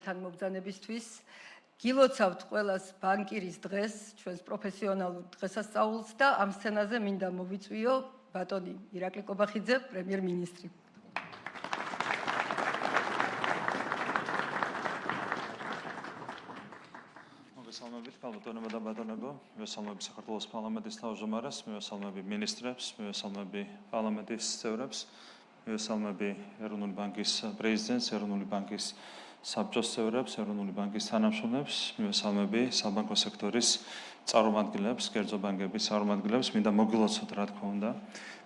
თან მობრძანებისთვის. გილოცავთ ყველას ბანკირის დღეს, ჩვენს პროფესიონალურ დღესასწაულს და ამ სცენაზე მინდა მოვიწვიო ბატონი ირაკლი კობახიძე, პრემიერ-მინისტრი. მოგესალმებით, ქალბატონებო და ბატონებო, მივესალმები საქართველოს პარლამენტის თავმჯდომარეს, მივესალმები მინისტრებს, მივესალმები პარლამენტის წევრებს, მივესალმები ეროვნული ბანკის პრეზიდენტს, ეროვნული ბანკის საბჭოს წევრებს, ეროვნული ბანკის თანამშრომლებს, მივესალმები საბანკო სექტორის წარმომადგენლებს, კერძო ბანკების წარმომადგენლებს, მინდა მოგილოცოთ, რა თქმა უნდა,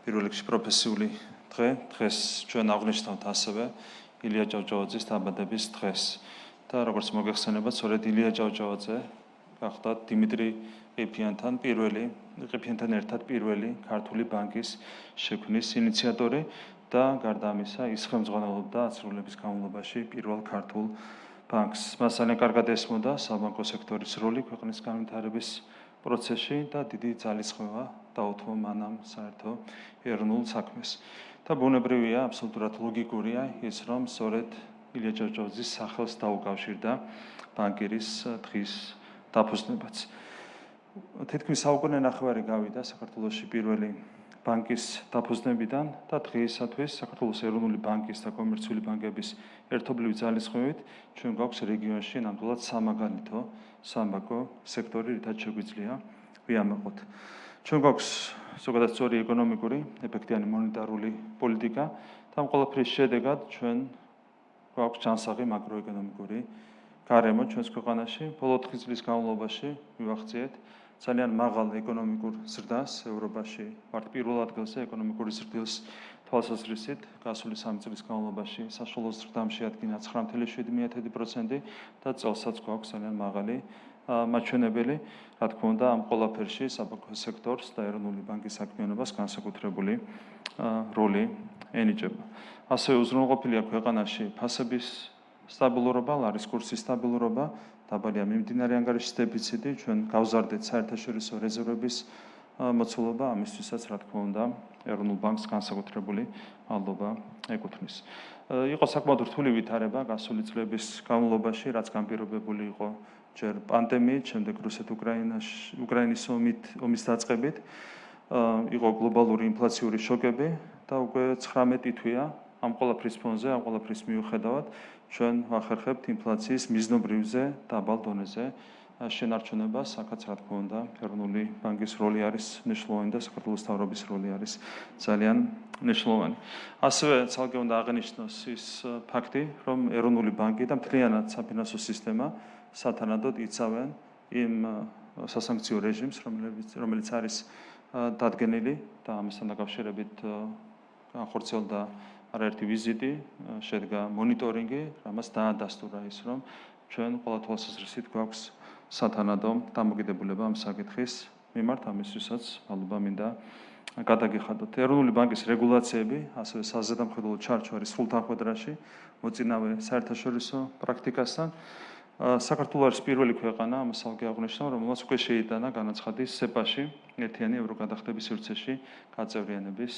პირველ რიგში პროფესიული დღე, დღეს ჩვენ აღნიშნავთ ასევე ილია ჭავჭავაძის დაბადების დღეს. და როგორც მოგეხსენებათ, სწორედ ილია ჭავჭავაძე გახდა დიმიტრი ყიფიანთან ერთად პირველი ქართული ბანკის შექმნის ინიციატორი და გარდა ამისა ის ხელმძღვანელობდა ათწლეულების განმავლობაში პირველ ქართულ ბანკს. მას ძალიან კარგად ესმოდა საბანკო სექტორის როლი ქვეყნის განვითარების პროცესში და დიდი ძალისხმევა დაუთმო მანამ საერთო ეროვნულ საქმეს. და ბუნებრივია, აბსოლუტურად ლოგიკურია ის, რომ სწორედ ილია ჭავჭავაძის სახელს დაუკავშირდა ბანკირის დღის დაფუძნებაც. თითქმის საუკუნე ნახევარი გავიდა საქართველოში პირველი ბანკის დაფუძნებიდან და დღეისათვის საქართველოს ეროვნული ბანკის და კომერციული ბანკების ერთობლივი ძალისხმევით ჩვენ გვაქვს რეგიონში ნამდვილად სამაგალითო საბანკო სექტორი, რითაც შეგვიძლია ვიამაყოთ. ჩვენ გვაქვს ზოგადად სწორი ეკონომიკური, ეფექტიანი მონეტარული პოლიტიკა და ამ ყველაფრის შედეგად ჩვენ გვაქვს ჯანსაღი მაკროეკონომიკური გარემო ჩვენს ქვეყანაში. ბოლო 4 წლის განმავლობაში მივახციეთ ძალიან მაღალ ეკონომიკურ ზრდას ევროპაში. ვართ პირველ ადგილზე ეკონომიკური ზრდის თვალსაზრისით. გასული 3 წლის განმავლობაში საშუალო ზრდა შეადგინა 9.7% და წელსაც გვაქვს ძალიან მაღალი მაჩვენებელი. რა თქმა უნდა, ამ ყველაფერში საბანკო სექტორს და ეროვნული ბანკის საქმიანობას განსაკუთრებული როლი ენიჭება. ასევე უზრუნველყოფილია ქვეყანაში ფასების სტაბილურობა, ლარის კურსის სტაბილურობა, დაბალია მიმდინარე ანგარიშის დეფიციტი, ჩვენ გავზარდეთ საერთაშორისო რეზერვების მოცულობა, ამისთვისაც რა თქმა უნდა, ეროვნულ ბანკს განსაკუთრებული მადლობა ეკუთვნის. იყო საკმაოდ რთული ვითარება გასული წლების განმავლობაში, რაც განპირობებული იყო ჯერ პანდემიით, შემდეგ რუსეთ-უკრაინის ომის დაწყებით, იყო გლობალური ინფლაციური შოკები და უკვე 19 თვეა ამ ყველაფრის ფონზე, ამ ყველაფრის მიუხედავად ჩვენ ვახერხებთ ინფლაციის მიზნობრივზე დაბალ დონეზე შენარჩუნებას, აქაც რა თქმა უნდა, ეროვნული ბანკის როლი არის მნიშვნელოვანი და საქართველოს მთავრობის როლი არის ძალიან მნიშვნელოვანი. ასევე ცალკე უნდა აღინიშნოს ის ფაქტი, რომ ეროვნული ბანკი და მთლიანად საფინანსო სისტემა სათანადოდ იცავენ იმ სასანქციო რეჟიმს, რომელიც არის დადგენილი და ამასთან დაკავშირებით განხორციელდა არაერთი ვიზიტი, შედგა მონიტორინგი, რამაც დაადასტურა ის, რომ ჩვენ ყველა თვალსაზრისით გვაქვს სათანადო დამოკიდებულება ამ საკითხის მიმართ, ამისთვისაც მადლობა მინდა გადაგიხადოთ. ეროვნული ბანკის რეგულაციები, ასევე საზედამხედველო ჩარჩო არის სრულთანხვედრაში, მოწინავე საერთაშორისო პრაქტიკასთან. საქართველო არის პირველი ქვეყანა, ამას ალგე აღნიშნავ, რომელმაც უკვე შეიტანა განაცხადი სეპაში, ერთიანი ევროგადახდების სივრცეში გაწევრიანების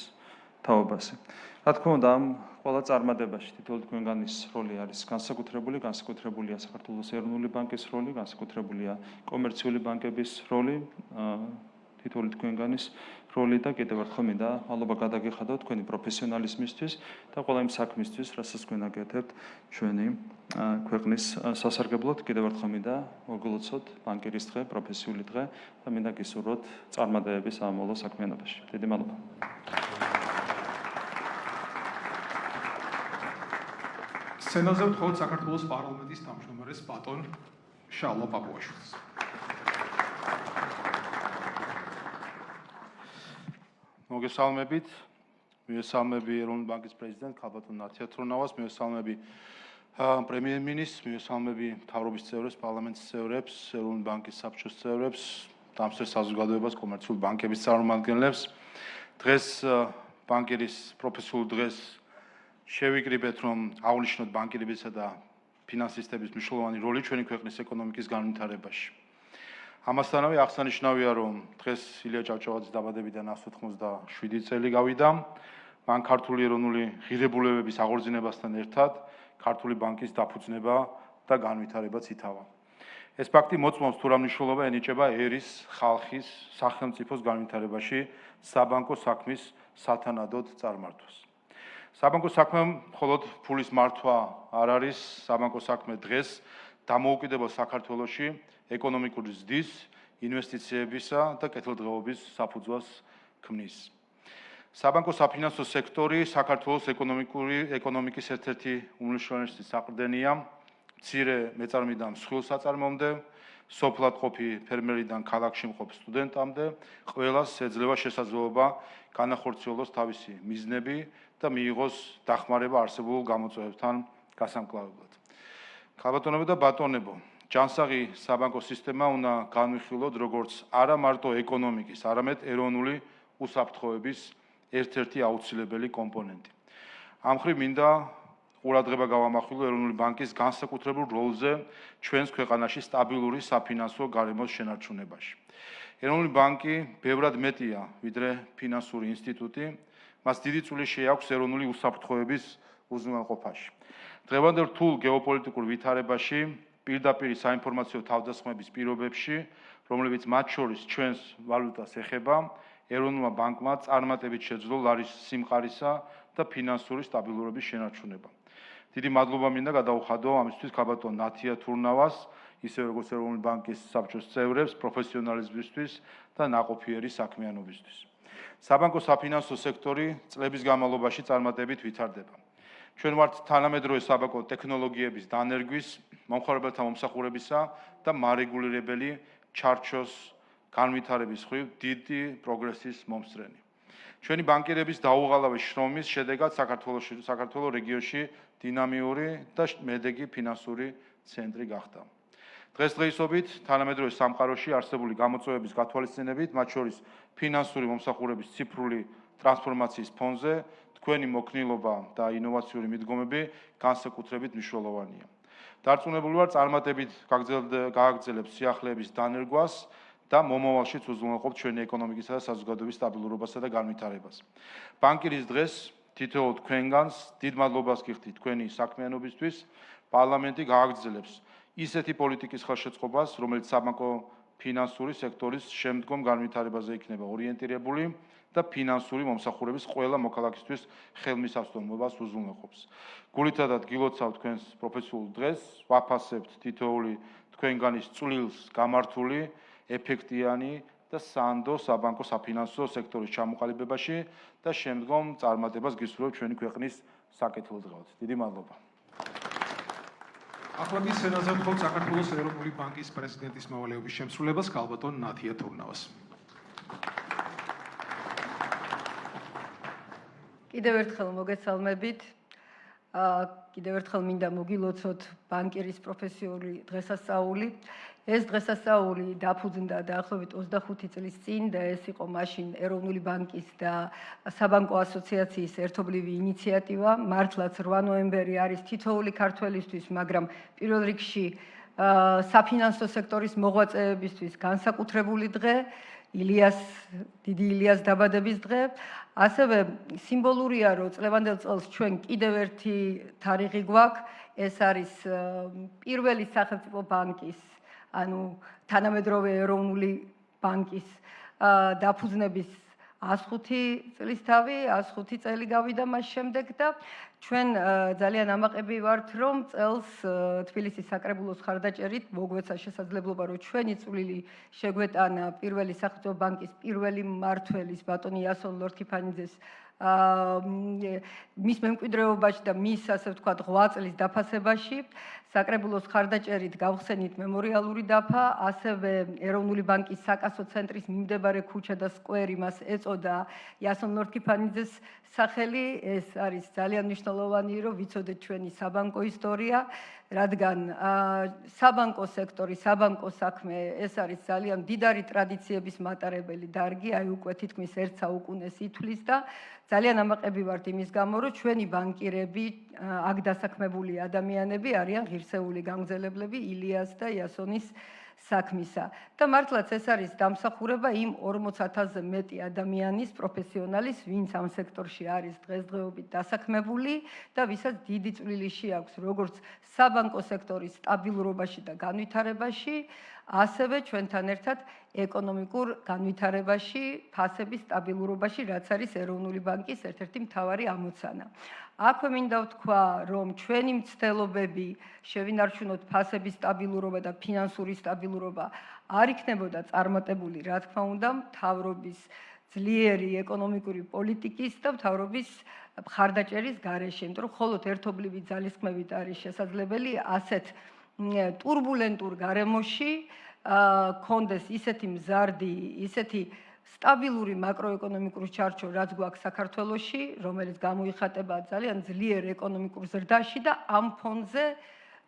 თაობაზე. რა თქმა უნდა, ამ ყველა წარმატებაში თითოეული თქვენგანის როლი არის განსაკუთრებულია საქართველოს ეროვნული ბანკის როლი, განსაკუთრებულია კომერციული ბანკების როლი, თითოეული თქვენგანის როლი და კიდევ ერთხელ მინდა მადლობა გადაგიხადოთ თქვენი პროფესიონალიზმისთვის და ყველა იმ საქმისთვის, რასაც თქვენ აკეთებთ ჩვენი ქვეყნის სასარგებლოდ. კიდევ ერთხელ მინდა მოგილოცოთ ბანკირის დღე, პროფესიული დღე და მინდა გისურვოთ წარმატებები სამომავლო საქმიანობაში. დიდი მადლობა. სცენაზე ვთხოვთ საქართველოს პარლამენტის თავმჯდომარეს ბატონ შალვა პაპუაშვილს. მოგესალმებით. მივესალმები ეროვნული ბანკის პრეზიდენტ ქალბატონ ნათია თრონავას, მივესალმები პრემიერ-მინისტრს, მივესალმები მთავრობის წევრებს, პარლამენტის წევრებს, ეროვნული ბანკის საბჭოს წევრებს, დამსწრე საზოგადოებას, კომერციული ბანკების წარმომადგენლებს. დღეს ბანკირის პროფესიულ დღეს შევიკრიბეთ, რომ აღნიშნოთ ბანკირებისა და ფინანსისტების მნიშვნელოვანი როლი ჩვენი ქვეყნის ეკონომიკის განვითარებაში. ამასთანავე აღსანიშნავია, რომ დღეს ილია ჭავჭავაძის დაბადებიდან 187 წელი გავიდა. მან ქართული ეროვნული ღირებულებების აღორძინებასთან ერთად ქართული ბანკის დაფუძნება და განვითარებაც ითავა. ეს ფაქტი მოწმობს თუ რა მნიშვნელობა ენიჭება ერის, ხალხის, სახელმწიფოს განვითარებაში საბანკო საქმის სათანადოდ წარმართვას. საბანკო საქმემ მხოლოდ ფულის მართვა არ არის, საბანკო საქმე დღეს დამოუკიდებელ საქართველოში ეკონომიკური ზრდის, ინვესტიციებისა და კეთილდღეობის საფუძველს ქმნის. საბანკო საფინანსო სექტორი საქართველოს ეკონომიკის ერთ-ერთი უმნიშვნელოვანესი საყრდენია. მცირე მეწარმიდან მსხვილ საწარმომდე, სოფლად ყოფი ფერმერიდან ქალაქში მყოფ სტუდენტამდე, ყველას ეძლევა შესაძლებლობა განახორციელოს თავისი მიზნები და მიიღოს დახმარება არსებულ გამოწვევებთან გასამკლავებლად. ქალბატონებო და ბატონებო, ჯანსაღი საბანკო სისტემა უნდა განვიხილოთ როგორც არა მარტო ეკონომიკის, არამედ ეროვნული უსაფრთხოების ერთ-ერთი აუცილებელი კომპონენტი. ამ მხრივ მინდა ყურადღება გავამახვილო ეროვნული ბანკის განსაკუთრებულ როლზე ჩვენს ქვეყანაში სტაბილური საფინანსო გარემოს შენარჩუნებაში. ეროვნული ბანკი ბევრად მეტია, ვიდრე ფინანსური ინსტიტუტი, მას დიდი წვლილი შეაქვს ეროვნული უსაფრთხოების უზრუნველყოფაში. დღევანდელ რთულ გეოპოლიტიკურ ვითარებაში, პირდაპირ საინფორმაციო თავდასხმების პირობებში, რომლებიც მათ შორის ჩვენს ვალუტას ეხება, ეროვნულმა ბანკმა წარმატებით შეძლო ლარის სიმყარისა და ფინანსური სტაბილურობის შენარჩუნება. დიდი მადლობა მინდა გადაუხადო ამისთვის ქალბატონ ნათია თურნავას, ისევე როგორც ეროვნული ბანკის საბჭოს წევრებს, პროფესიონალიზმისთვის და ნაყოფიერი საქმიანობისთვის. საბანკო საფინანსო სექტორი წლების განმავლობაში წარმატებით ვითარდება. ჩვენ ვართ თანამედროვე საბანკო ტექნოლოგიების დანერგვის, მომხმარებელთა მომსახურებისა და მარეგულირებელი ჩარჩოს განვითარების მხრივ დიდი პროგრესის მომსწრენი. ჩვენი ბანკირების დაუღალავი შრომის შედეგად საქართველოს რეგიონში დინამიური და მედეგი ფინანსური ცენტრი გახდა. დღესდღეობით თანამედროვე სამყაროში არსებული გამოწვევების გათვალისწინებით, მათ შორის ფინანსური მომსახურების ციფრული ტრანსფორმაციის ფონზე, თქვენი მოქნილობა და ინოვაციური მიდგომები განსაკუთრებით მნიშვნელოვანია. დარწმუნებული ვარ, წარმატებით გააგრძელებს სიახლეების დანერგვას და მომავალშიც უზრუნველყოფ ჩვენი ეკონომიკისა და საზოგადოების სტაბილურობასა და განვითარებას. ბანკირის დღეს თითოეულ თქვენგანს დიდ მადლობას გიხდით თქვენი საქმიანობისთვის. პარლამენტი გააგრძელებს ისეთი პოლიტიკის ხელშეწყობას, რომელიც საბანკო ფინანსური სექტორის შემდგომ განვითარებაზე იქნება ორიენტირებული და ფინანსური მომსახურების ყველა მოქალაქისთვის ხელმისაწვდომობას უზრუნველყოფს. გულითადად გილოცავ თქვენს პროფესიულ დღეს, ვაფასებთ თითოეული თქვენგანის წვლილს გამართული, ეფექტიანი და სანდო საბანკო საფინანსო სექტორის ჩამოყალიბებაში და შემდგომ წარმატებას გისურვებ ჩვენი ქვეყნის საკეთილდღეოდ. დიდი მადლობა. ახლა კი სენაზე ვთხოვთ საქართველოს ეროვნული ბანკის პრეზიდენტის მოვალეობის შემსრულებას ქალბატონ ნათია თურნავას. კიდევ ერთხელ მოგესალმებით. კიდევ ერთხელ მინდა მოგილოცოთ ბანკირის პროფესიული დღესასწაული. ეს დღესასწაული დაფუძნდა დაახლოებით 25 წლის წინ და ეს იყო მაშინ ეროვნული ბანკის და საბანკო ასოციაციის ერთობლივი ინიციატივა. მართლაც 8 ნოემბერი არის თითოეული ქართველისთვის, მაგრამ პირველ რიგში საფინანსო სექტორის მოღვაწეებისთვის განსაკუთრებული დღე, დიდი ილიას დაბადების დღე. ასევე სიმბოლურია, რომ წლევანდელ წელს ჩვენ კიდევ ერთი თარიღი გვაქვს, ეს არის პირველი სახელმწიფო ბანკის, ანუ თანამედროვე ეროვნული ბანკის დაფუძნების 105 წლისთავი, 105 წელი გავიდა მას შემდეგ და ჩვენ ძალიან ამაყები ვართ, რომ წელს თბილისის საკრებულოს ხარდაჭერით მოგვეცა შესაძლებლობა, რომ ჩვენი წვლილი შეგვეტანა პირველი სახელმწიფო ბანკის პირველი მმართველის ბატონი იასონ ლორთქიფანიძეს მის მემკვიდრეობაში და მის, ასე ვთქვათ, 8 წლის დაფასებაში. საკრებულოს ხარდაჭერით გავხსენით მემორიალური დაფა, ასევე ეროვნული ბანკის საკასო ცენტრის მიმდებარე ქუჩა და სკვერი მას ეწოდა იასონ ლორთქიფანიძეს სახელი. ეს არის ძალიან მნიშვნელოვანი, რომ ვიცოდეთ ჩვენი საბანკო ისტორია, რადგან საბანკო სექტორი, საბანკო საქმე ეს არის ძალიან მდიდარი ტრადიციების მატარებელი დარგი, აი უკვე თითქმის 1 საუკუნეს ითვლის და ძალიან ამაყები ვართ იმის გამო, რომ ჩვენი ბანკირები, აქ დასაქმებული ადამიანები არიან ღირსეული გამგზელებლები ილიას და იასონის საქმისა. და მართლაც ეს არის დამსახურება იმ 40,000-ზე მეტი ადამიანის, პროფესიონალის, ვინც ამ სექტორში არის დღესდღეობით დასაქმებული და ვისაც დიდი წვლილი შეაქვს, როგორც საბანკო საბანკო სექტორის სტაბილურობაში და განვითარებაში, ასევე ჩვენთან ერთად ეკონომიკურ განვითარებაში, ფასების სტაბილურობაში, რაც არის ეროვნული ბანკის ერთ-ერთი მთავარი ამოცანა. აქვე მინდა ვთქვა, რომ ჩვენი მცდელობები შევინარჩუნოთ ფასების სტაბილურობა და ფინანსური სტაბილურობა არ იქნებოდა წარმატებული, რა თქმა უნდა, მთავრობის ძლიერი ეკონომიკური პოლიტიკის და მთავრობის მხარდაჭერის გარეშე, იმიტომ რომ მხოლოდ ერთობლივი ძალისხმევით არის შესაძლებელი ასეთ ტურბულენტურ გარემოში კონდეს ისეთი მზარდი, ისეთი სტაბილური მაკროეკონომიკური ჩარჩო, რაც გვაქვს საქართველოში, რომელიც გამოიხატება ძალიან ძლიერ ეკონომიკურ ზრდაში და ამ ფონზე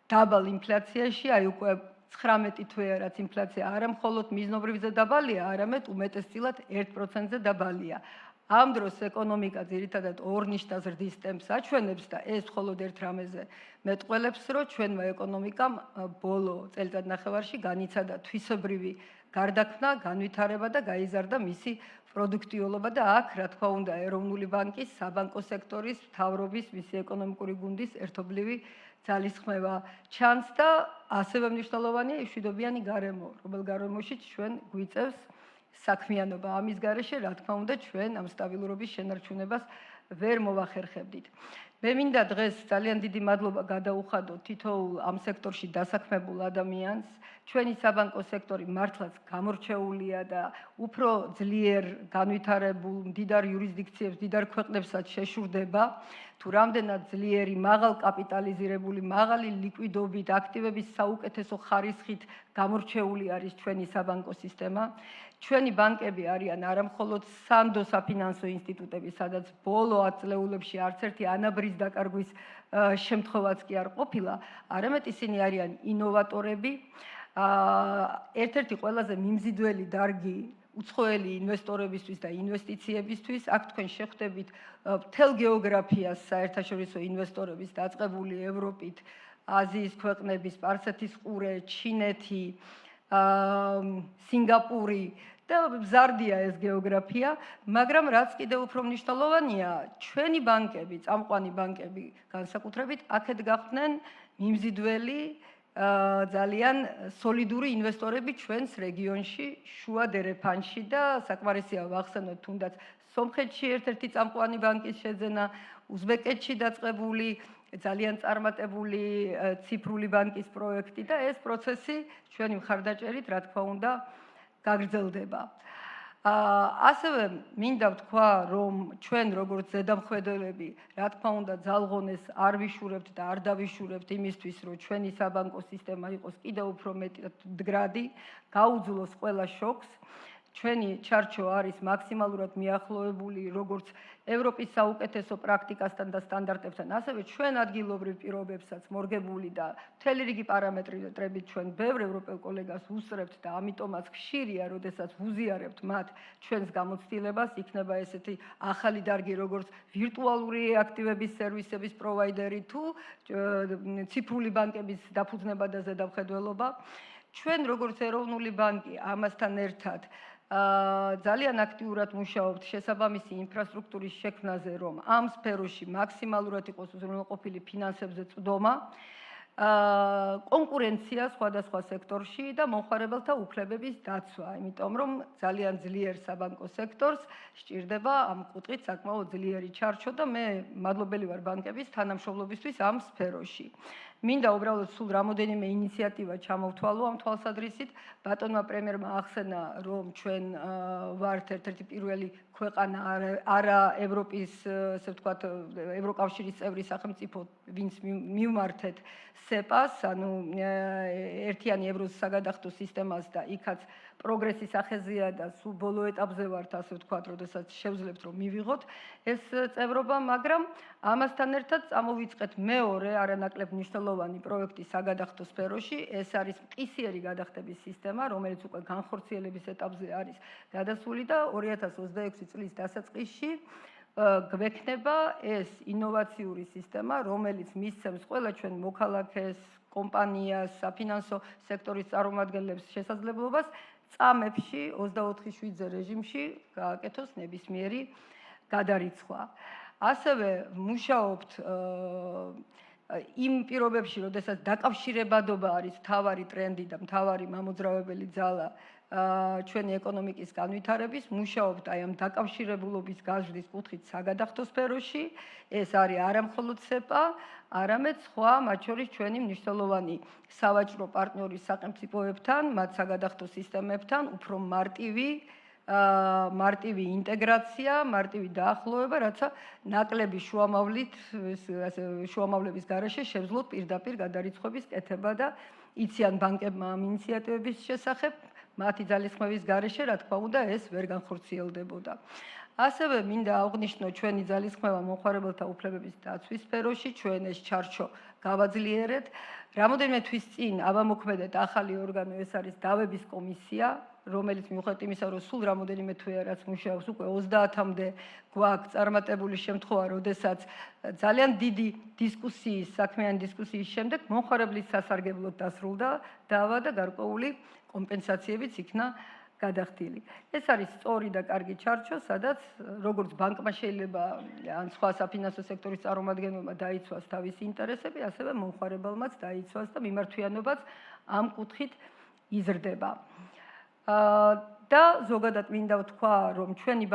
დაბალ ინფლაციაში, აი უკვე 19 თვეა, რაც ინფლაცია არა მხოლოდ მიზნობრივზე დაბალია, არამედ უმეტესწილად 1%-ზე დაბალია. ამ დროს ეკონომიკა ძირითადად ორნიშნა ზრდის ტემპს აჩვენებს და ეს მხოლოდ ერთ რამეზე მეტყველებს, რომ ჩვენმა ეკონომიკამ ბოლო წელიწადნახევარში განიცადა თვისებრივი გარდაქმნა, განვითარება და გაიზარდა მისი პროდუქტიულობა და აქ, რა თქმა უნდა, ეროვნული ბანკის, საბანკო სექტორის, მთავრობის, მისი ეკონომიკური გუნდის ერთობლივი ძალისხმევა ჩანს და ასევე მნიშვნელოვანია მშვიდობიანი გარემო, რომელ გარემოშიც ჩვენ გვიწევს საქმიანობა. ამის გარეშე, რა თქმა უნდა, ჩვენ ამ სტაბილურობის შენარჩუნებას ვერ მოვახერხებდით. მე მინდა დღეს ძალიან დიდი მადლობა გადაუხადო თითოეულ ამ სექტორში დასაქმებულ ადამიანს. ჩვენი საბანკო სექტორი მართლაც გამორჩეულია და უფრო ძლიერ განვითარებულ მდიდარ იურისდიქციებს, მდიდარ ქვეყნებსაც შეშურდება. თუ რამდენად ძლიერი, მაღალ კაპიტალიზირებული, მაღალი ლიკვიდობით, აქტივების საუკეთესო ხარისხით გამორჩეული არის ჩვენი საბანკო სისტემა. ჩვენი ბანკები არიან არა მხოლოდ სანდო საფინანსო ინსტიტუტები, სადაც ბოლო 10 წლეულებში არც ერთი ანაბრის დაკარგვის შემთხვევაც კი არ ყოფილა, არამედ ისინი არიან ინოვატორები, ერთ-ერთი ყველაზე მიმზიდველი დარგი უცხოელი ინვესტორებისთვის და ინვესტიციებისთვის. აქ თქვენ შეხვდებით მთელ გეოგრაფიას საერთაშორისო ინვესტორების დაწყებული ევროპით, აზიის ქვეყნები, სპარსეთის ყურე, ჩინეთი, სინგაპური და მზარდია ეს გეოგრაფია, მაგრამ რაც კიდევ უფრო მნიშვნელოვანია, ჩვენი ბანკები, წამყვანი ბანკები განსაკუთრებით აქეთ გახდნენ მიმზიდველი ძალიან სოლიდური ინვესტორები ჩვენს რეგიონში, შუა დერეფანში და საკმარისია ვახსენოთ თუნდაც სომხეთში ერთ-ერთი წამყვანი ბანკის შეძენა, უზბეკეთში დაწყებული ძალიან წარმატებული ციფრული ბანკის პროექტი და ეს პროცესი ჩვენი მხარდაჭერით, რა თქმა უნდა, გაგრძელდება. ასევე მინდა ვთქვა, რომ ჩვენ როგორც ზედამხედველები, რა თქმა უნდა, ძალღონეს არ ვიშურებთ და არ დავიშურებთ იმისთვის, რომ ჩვენი საბანკო სისტემა იყოს კიდევ უფრო მეტად მდგრადი, გაუძლოს ყველა შოკს. ჩვენი ჩარჩო არის მაქსიმალურად მიახლოებული როგორც ევროპის საუკეთესო პრაქტიკასთან და სტანდარტებთან, ასევე ჩვენ ადგილობრივ პირობებსაც მორგებული და მთელი რიგი პარამეტრებით ჩვენ ბევრ ევროპელ კოლეგას ვუსწრებთ და ამიტომაც ხშირია, როდესაც ვუზიარებთ მათ ჩვენს გამოცდილებას, იქნება ესეთი ახალი დარგი, როგორც ვირტუალური აქტივების სერვისების პროვაიდერი თუ ციფრული ბანკების დაფუძნება და ზედამხედველობა. ჩვენ როგორც ეროვნული ბანკი ამასთან ერთად ძალიან აქტიურად მუშაობთ შესაბამისი ინფრასტრუქტურის შექმნაზე, რომ ამ სფეროში მაქსიმალურად იყოს უზრუნველყოფილი ფინანსებზე წვდომა, კონკურენცია სხვადასხვა სექტორში და მომხმარებელთა უფლებების დაცვა, იმიტომ რომ ძალიან ძლიერ საბანკო სექტორს სჭირდება ამ კუთხით საკმაოდ ძლიერი ჩარჩო და მე მადლობელი ვარ ბანკების თანამშრომლობისთვის ამ სფეროში. მინდა უბრალოდ სულ რამოდენიმე ინიციატივა ჩამოვთვალო ამ თვალსაზრისით. ბატონმა პრემიერმა ახსენა, რომ ჩვენ ვართ ერთ-ერთი პირველი ქვეყანა არა ევროპის, ესე ვთქვათ, ევროკავშირის წევრი სახელმწიფო, ვინც მივმართეთ სეპას, ანუ ერთიანი ევროს საგადახდო სისტემას და იქაც პროგრესის ახეზია და სულ ბოლო ეტაპზე ვართ, ასე ვთქვათ, როდესაც შევძლებთ რომ მივიღოთ ეს წევრობა, მაგრამ ამასთან ერთად წამოვიწყეთ მეორე არანაკლებ მნიშვნელოვანი პროექტი საგადახდო სფეროში, ეს არის მყისიერი გადახდების სისტემა, რომელიც უკვე განხორციელების ეტაპზე არის გადასული და 2026 წლის დასაწყისში გვექნება ეს ინოვაციური სისტემა, რომელიც მისცემს ყველა ჩვენ მოქალაქეს, კომპანიას, საფინანსო სექტორის წარმომადგენლებს შესაძლებლობას წამებში 24/7 რეჟიმში გააკეთოს ნებისმიერი გადარიცხვა. ასევე მუშაობთ იმ პირობებში, როდესაც დაკავშირებადობა არის მთავარი ტრენდი და მთავარი მამოძრავებელი ძალა ჩვენი ეკონომიკის განვითარების, მუშაობთ აი ამ დაკავშირებულობის გაზრდის კუთხით საგადახდო სფეროში. ეს არის არა მხოლოდ SEPA, არამედ სხვა, მათ შორის ჩვენი მნიშვნელოვანი სავაჭრო პარტნიორის სახელმწიფოებთან, მათ საგადახდო სისტემებთან უფრო მარტივი ინტეგრაცია, მარტივი დაახლოება, რაცა ნაკლები შუამავლების გარეშე შევძლოთ პირდაპირ გადარიცხვების კეთება და იციან ბანკებმა ამ ინიციატივების შესახებ, მათი ძალისხმევის გარეშე, რა თქმა უნდა, ეს ვერ განხორციელდებოდა. ასევე მინდა აღვნიშნო ჩვენი ძალისხმევა მომხმარებელთა უფლებების დაცვის სფეროში, ჩვენ ეს ჩარჩო გავაძლიერეთ. რამოდენიმე თვის წინ ავამოქმედეთ ახალი ორგანო, ეს არის დავების კომისია, რომელიც მიუხედავად იმისა, რომ სულ რამოდენიმე თვეა რაც მუშაობს, უკვე 30-მდე გვაქვს წარმატებული შემთხვევა, როდესაც ძალიან დიდი დისკუსიის, საქმიანი დისკუსიის შემდეგ მომხმარებლის სასარგებლოდ დასრულდა დავა და გარკვეული კომპენსაციებიც იქნა გადახდილი. ეს არის სწორი და კარგი ჩარჩო, სადაც როგორც ბანკმა შეიძლება ან სხვა საფინანსო სექტორის წარმომადგენელმა დაიცვას თავისი ინტერესები, ასევე მომხმარებელმაც დაიცვას და მიმართვიანობაც ამ კუთხით იზრდება. და ზოგადად მინდა ვთქვა, რომ ჩვენი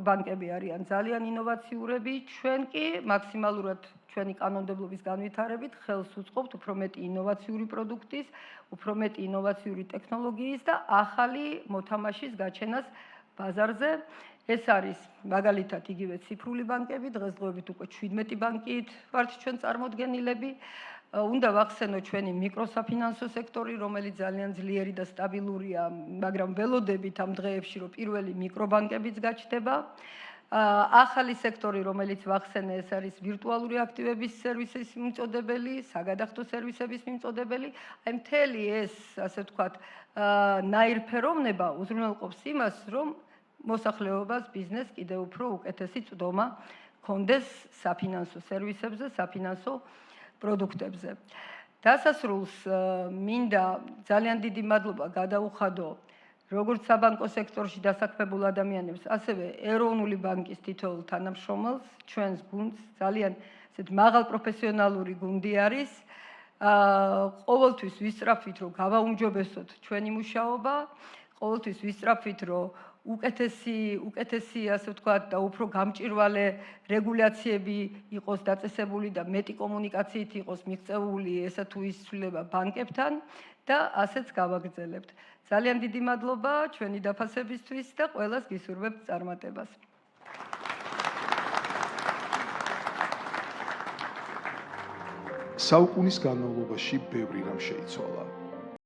ბანკები არიან ძალიან ინოვაციურები, ჩვენ კი მაქსიმალურად ჩვენი კანონმდებლობის განვითარებით ხელს უწყობთ უფრო მეტი ინოვაციური პროდუქტის, უფრო მეტი ინოვაციური ტექნოლოგიის და ახალი მოთამაშის გაჩენას ბაზარზე. ეს არის მაგალითად იგივე ციფრული ბანკები, დღესდღეობით უკვე 17 ბანკით ვართ ჩვენ წარმოდგენილები. უნდა ვახსენო ჩვენი მიკროსაფინანსო სექტორი, რომელიც ძალიან ძლიერი და სტაბილურია, მაგრამ ველოდებით ამ დღეებში, რომ პირველი მიკრობანკებიც გაჩნდება. ახალი სექტორი, რომელიც ვახსენე, ეს არის ვირტუალური აქტივების სერვისის მიმწოდებელი, საგადახდო სერვისების მიმწოდებელი. აი მთელი ეს, ასე ვთქვათ, ნაირფეროვნება უზრუნველყოფს იმას, რომ მოსახლეობას, ბიზნესს კიდევ უფრო უკეთესი წვდომა ჰქონდეს საფინანსო სერვისებზე, საფინანსო პროდუქტებზე. დასასრულს მინდა ძალიან დიდი მადლობა გადაუხადო როგორც საბანკო სექტორში დასაქმებულ ადამიანებს, ასევე ეროვნული ბანკის თითოეულ თანამშრომელს, ჩვენს გუნდს, ძალიან ესეთ მაღალპროფესიონალური გუნდი არის. ყოველთვის ვისწრაფვით, რომ გავაუმჯობესოთ ჩვენი მუშაობა, ყოველთვის ვისწრაფვით, რომ უკეთესი, ასე ვთქვათ, და უფრო გამჭვირვალე რეგულაციები იყოს დაწესებული და მეტი კომუნიკაციით იყოს მიღწეული ესა თუ ის ცვლილება ბანკებთან და ასეც გავაგრძელებთ. ძალიან დიდი მადლობა ჩვენი დაფასებისთვის და ყველას გისურვებთ წარმატებას. საუკუნის განმავლობაში ბევრი რამ შეიცვალა.